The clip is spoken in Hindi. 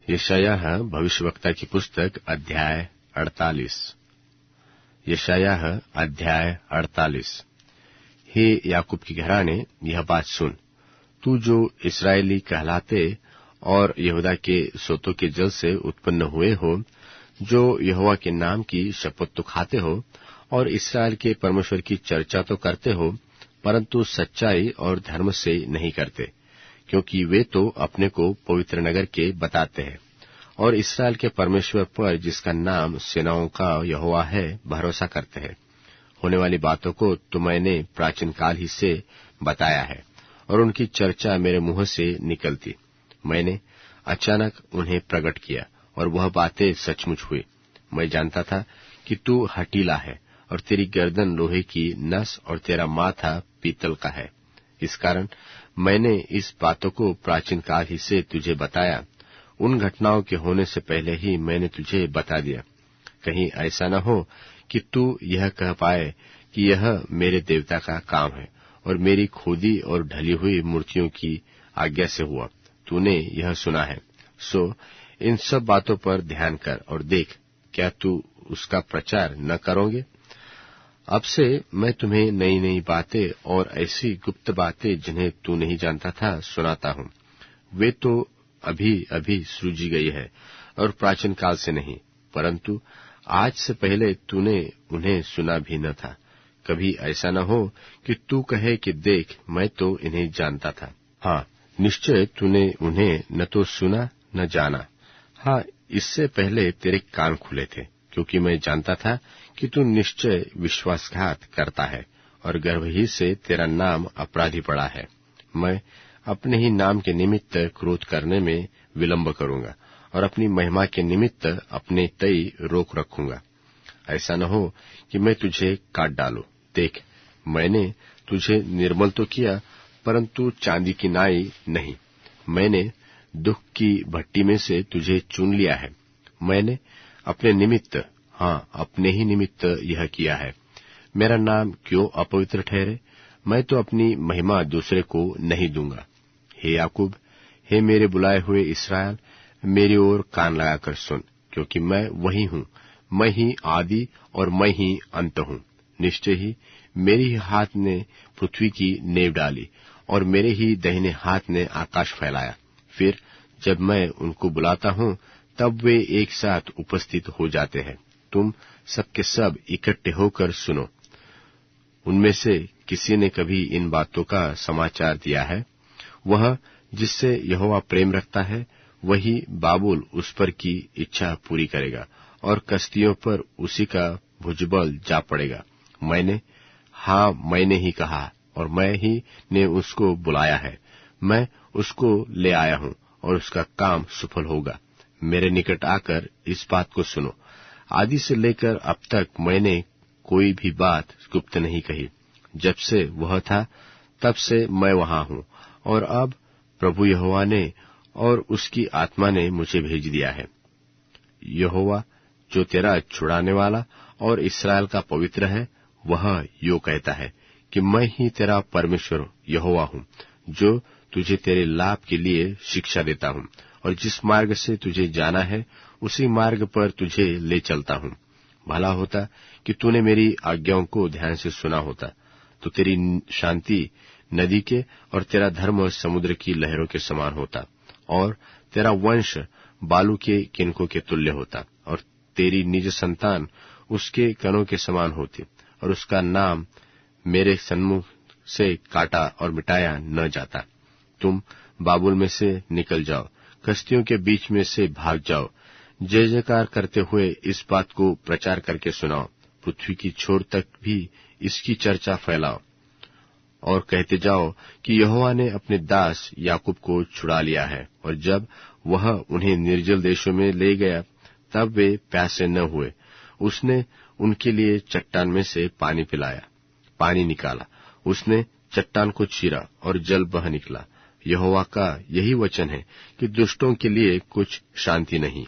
यशायाह भविष्यवक्ता की पुस्तक अध्याय 48। यशायाह अध्याय 48। हे याकूब के घराने, यह बात सुन, तू जो इस्राएली कहलाते और यहूदा के सोतों के जल से उत्पन्न हुए हो, जो यहोवा के नाम की शपथ तो खाते हो और इस्राएल के परमेश्वर की चर्चा तो करते हो, परंतु सच्चाई और धर्म से नहीं करते, क्योंकि वे तो अपने को पवित्र नगर के बताते हैं और इस्राएल के परमेश्वर पर, जिसका नाम सेनाओं का यहोवा है, भरोसा करते हैं। होने वाली बातों को तो मैंने प्राचीन काल ही से बताया है और उनकी चर्चा मेरे मुंह से निकलती। मैंने अचानक उन्हें प्रकट किया और वह बातें सचमुच हुई। मैं जानता था कि तू हठीला है और तेरी गर्दन लोहे की नस और तेरा माथा पीतल का है। इस कारण मैंने इस बातों को प्राचीन काल ही से तुझे बताया। उन घटनाओं के होने से पहले ही मैंने तुझे बता दिया, कहीं ऐसा न हो कि तू यह कह पाए कि यह मेरे देवता का काम है और मेरी खोदी और ढली हुई मूर्तियों की आज्ञा से हुआ। तूने यह सुना है, सो इन सब बातों पर ध्यान कर और देख, क्या तू उसका प्रचार न करोगे? अब से मैं तुम्हें नई नई बातें और ऐसी गुप्त बातें जिन्हें तू नहीं जानता था सुनाता हूँ। वे तो अभी अभी सृजी गई है और प्राचीन काल से नहीं, परंतु आज से पहले तूने उन्हें सुना भी न था। कभी ऐसा न हो कि तू कहे कि देख, मैं तो इन्हें जानता था। हाँ, निश्चय तूने उन्हें न तो सुना न जाना। हाँ, इससे पहले तेरे कान खुले थे, क्योंकि मैं जानता था कि तू निश्चय विश्वासघात करता है और गर्भ ही से तेरा नाम अपराधी पड़ा है। मैं अपने ही नाम के निमित्त क्रोध करने में विलंब करूंगा और अपनी महिमा के निमित्त अपने तय रोक रखूंगा। ऐसा न हो कि मैं तुझे काट डालूं। देख, मैंने तुझे निर्मल तो किया, परंतु चांदी की नाई नहीं। मैंने दुख की भट्टी में से तुझे चुन लिया है। मैंने अपने निमित्त, हाँ, अपने ही निमित्त यह किया है। मेरा नाम क्यों अपवित्र ठहरे? मैं तो अपनी महिमा दूसरे को नहीं दूंगा। हे याकूब, हे मेरे बुलाए हुए इस्राएल, मेरी ओर कान लगाकर सुन, क्योंकि मैं वही हूँ। मैं ही आदि और मैं ही अंत हूँ। निश्चय ही मेरे ही हाथ ने पृथ्वी की नींव डाली और मेरे ही दाहिने हाथ ने आकाश फैलाया। फिर जब मैं उनको बुलाता हूँ, तब वे एक साथ उपस्थित हो जाते हैं। तुम सबके सब इकट्ठे होकर सुनो। उनमें से किसी ने कभी इन बातों का समाचार दिया है? वह जिससे यहोवा प्रेम रखता है, वही बाबुल उस पर की इच्छा पूरी करेगा और कश्तियों पर उसी का भुजबल जा पड़ेगा। मैंने ही कहा और मैं ही ने उसको बुलाया है। मैं उसको ले आया हूँ और उसका काम सफल होगा। मेरे निकट आकर इस बात को सुनो। आदि से लेकर अब तक मैंने कोई भी बात गुप्त नहीं कही। जब से वह था, तब से मैं वहां हूँ और अब प्रभु यहोवा ने और उसकी आत्मा ने मुझे भेज दिया है। यहोवा जो तेरा छुड़ाने वाला और इस्राएल का पवित्र है, वह यो कहता है कि मैं ही तेरा परमेश्वर यहोवा हूँ, जो तुझे तेरे लाभ के लिए शिक्षा देता हूँ और जिस मार्ग से तुझे जाना है, उसी मार्ग पर तुझे ले चलता हूँ। भला होता कि तूने मेरी आज्ञाओं को ध्यान से सुना होता, तो तेरी शांति नदी के और तेरा धर्म समुद्र की लहरों के समान होता और तेरा वंश बालू के किनकों के तुल्य होता और तेरी निज संतान उसके कणों के समान होती और उसका नाम मेरे सन्मुख से काटा और मिटाया न जाता। तुम बाबुल में से निकल जाओ, कश्तियों के बीच में से भाग जाओ। जय जयकार करते हुए इस बात को प्रचार करके सुनाओ। पृथ्वी की छोर तक भी इसकी चर्चा फैलाओ और कहते जाओ कि यहोवा ने अपने दास याकूब को छुड़ा लिया है और जब वह उन्हें निर्जल देशों में ले गया, तब वे प्यासे न हुए। उसने उनके लिए चट्टान में से पानी निकाला। उसने चट्टान को चीरा और जल बह निकला। यहोवा का यही वचन है कि दुष्टों के लिए कुछ शांति नहीं।